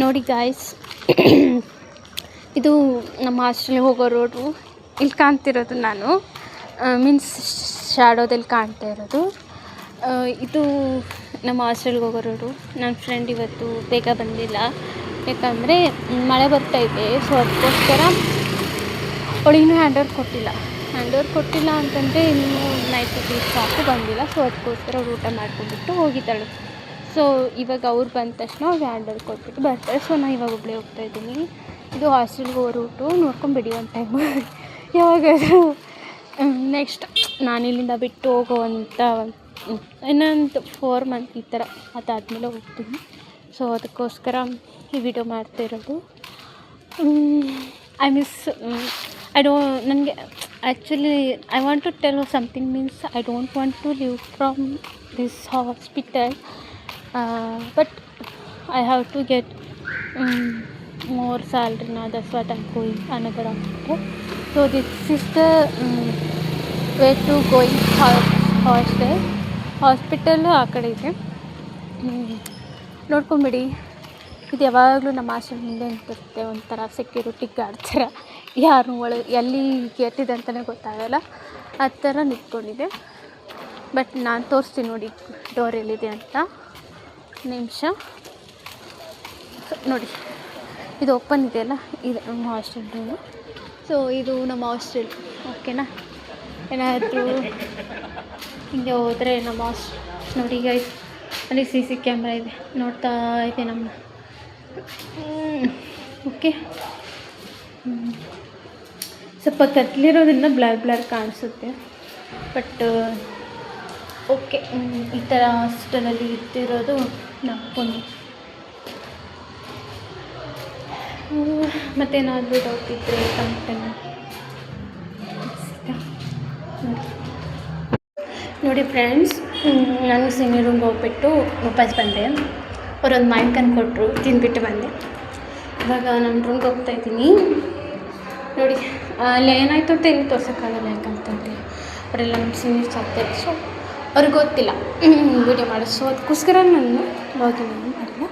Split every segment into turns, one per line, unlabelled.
ನೋಡಿ ಗಾಯ್ಸ್, ಇದು ನಮ್ಮ ಹಾಸ್ಟೆಲ್ಗೆ ಹೋಗೋ ರೋಡು. ಇಲ್ಲಿ ಕಾಣ್ತಿರೋದು ನಾನು ಮೀನ್ಸ್ ಶ್ಯಾಡೋದಲ್ಲಿ ಕಾಣ್ತಾ ಇರೋದು. ಇದು ನಮ್ಮ ಹಾಸ್ಟೆಲ್ಗೆ ಹೋಗೋ ರೋಡು. ನನ್ನ ಫ್ರೆಂಡ್ ಇವತ್ತು ಬೇಗ ಬಂದಿಲ್ಲ, ಯಾಕಂದರೆ ಮಳೆ ಬರ್ತಾಯಿದೆ. ಸೊ ಅದಕ್ಕೋಸ್ಕರ ಅವಳು ಇನ್ನೂ ಹ್ಯಾಂಡ್ ಓವರ್ ಕೊಟ್ಟಿಲ್ಲ ಅಂತಂದರೆ ಇನ್ನೂ ನೈಟ್ ಸಾಕು ಬಂದಿಲ್ಲ. ಸೊ ಅದಕ್ಕೋಸ್ಕರ ಅವ್ರು ಊಟ ಮಾಡ್ಕೊಂಡ್ಬಿಟ್ಟು ಹೋಗಿದ್ದಾಳೆ. ಸೊ ಇವಾಗ ಅವ್ರು ಬಂದ ತಕ್ಷಣ ಅವ್ರು ಹ್ಯಾಂಡ್ ಓವರ್ ಕೊಟ್ಬಿಟ್ಟು ಬರ್ತಾರೆ. ಸೊ ನಾನು ಇವಾಗ ಒಬ್ಬಳೇ ಹೋಗ್ತಾಯಿದ್ದೀನಿ. ಇದು ಹಾಸ್ಟೆಲ್ಗೆ ಹೋಗೋ ರೂಟು. ನೋಡ್ಕೊಂಬಿಡಿ ಒಂದು ಟೈಮು ಯಾವಾಗಾದರೂ. ನೆಕ್ಸ್ಟ್ ನಾನು ಇಲ್ಲಿಂದ ಬಿಟ್ಟು ಹೋಗುವಂಥ ಇನ್ನೊಂದು 4 ಮಂತ್ ಈ ಥರ ಅದಾದಮೇಲೆ ಹೋಗ್ತೀನಿ. ಸೊ ಅದಕ್ಕೋಸ್ಕರ ಈ ವಿಡಿಯೋ ಮಾಡ್ತಾಯಿರೋದು. ನನಗೆ actually I want to tell something means I don't want to leave from this hospital, but I have to get more salary now. That's what I'm going another hospital. So this is the way to going hospital ಆ ಕಡೆ ಇದೆ. ನೋಡ್ಕೊಂಬಿಡಿ. ಇದು ಯಾವಾಗಲೂ ನಮ್ಮ hostel ಮುಂದೆ ನಿಂತಿರುತ್ತೆ, ಒಂಥರ security guard ಥರ. ಯಾರು ಒಳಗೆ ಎಲ್ಲಿ ಗೇಟಿದೆ ಅಂತಲೇ ಗೊತ್ತಾಗಲ್ಲ, ಆ ಥರ ನಿಂತ್ಕೊಂಡಿದೆ. ಬಟ್ ನಾನು ತೋರಿಸ್ತೀನಿ ನೋಡಿ ಡೋರ್ ಎಲ್ಲಿದೆ ಅಂತ. ನಿಮಿಷ ನೋಡಿ, ಇದು ಓಪನ್ ಇದೆಯಲ್ಲ, ಇದೆ ನಮ್ಮ ಹಾಸ್ಟೆಲ್ ರೂಮು. ಸೊ ಇದು ನಮ್ಮ ಹಾಸ್ಟೆಲ್, ಓಕೆನಾ. ಏನಾದರೂ ಹಿಂಗೆ ಹೋದರೆ ನಮ್ಮ ಹಾಸ್ಟೆಲ್ ನೋಡಿ ಗೈಸ್, ಅಲ್ಲಿ CC ಕ್ಯಾಮ್ರಾ ಇದೆ, ನೋಡ್ತಾ ಇದೆ ನಮ್ಮ. ಓಕೆ, ಸ್ವಲ್ಪ ಕತ್ಲಿರೋದ್ರಿಂದ ಬ್ಲರ್ ಕಾಣಿಸುತ್ತೆ, ಬಟ್ ಓಕೆ. ಈ ಥರ ಹಾಸ್ಟೆಲಲ್ಲಿ ಇರ್ತಿರೋದು ನಕ್ಕೊಂಡು. ಮತ್ತೇನಾದರೂ ಡೌಟ್ ಇದ್ದರೆ ಕಮೆಂಟನ್ನು ನೋಡಿ ಫ್ರೆಂಡ್ಸ್. ನಾನು ಸೀನಿಯರ್ ರೂಮ್ಗೆ ಹೋಗ್ಬಿಟ್ಟು ವಾಪಸ್ ಬಂದೆ. ಅವರೊಂದು ಮಾವಿನಕಾಯಿ ಕೊಟ್ಟರು, ತಿಂದುಬಿಟ್ಟು ಬಂದೆ. ಇವಾಗ ನನ್ನ ರೂಮ್ಗೆ ಹೋಗ್ತಾಯಿದ್ದೀನಿ. ನೋಡಿ ಅಲ್ಲಿ ಏನಾಯಿತು ಅಂತ ಏನು ತೋರ್ಸೋಕ್ಕಾಗಲ್ಲ, ಯಾಕಂತಂದರೆ ಅವರೆಲ್ಲ ನಮ್ಮ ಸೀನಿಯರ್ಸ್ ಆಗ್ತಾರೆ. ಸೊ ಅವ್ರಿಗೆ ಗೊತ್ತಿಲ್ಲ ವೀಡಿಯೋ ಮಾಡೋದು. ಸೊ ಅದಕ್ಕೋಸ್ಕರ ನಾನು ಲಾಗಿನ್ ಮಾಡಿಲ್ಲ.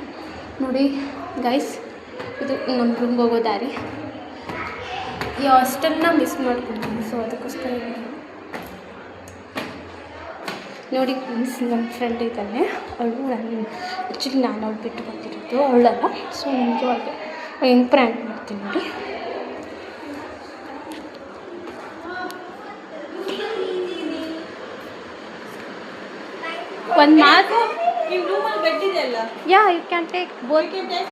ನೋಡಿ ಗೈಸ್, ಇದು ನಮ್ಮ ರೂಮ್ಗೆ ಹೋಗೋ ದಾರಿ. ಈ ಹಾಸ್ಟೆಲ್ನ ಮಿಸ್ ಮಾಡ್ಕೊಂತೀನಿ. ಸೊ ಅದಕ್ಕೋಸ್ಕರ ನೋಡಿ ಮೀನ್ಸ್ ನಮ್ಮ ಫ್ರೆಂಡ್ ಇದ್ದಾನೆ, ಅವಳು ಆ್ಯಕ್ಚುಲಿ ನಾನು ಅವ್ಳು ಬಿಟ್ಟು ಬಂದಿರೋದು, ಅವಳಲ್ಲ. ಸೊ ನನಗೆ ಅವಳಿಗೆ ಹೆಂಗೆ ಪ್ರ್ಯಾಂಕ್ ಮಾಡ್ತೀನಿ ನೋಡಿ. ಒಂದು ಮಾತು, yeah you can take both.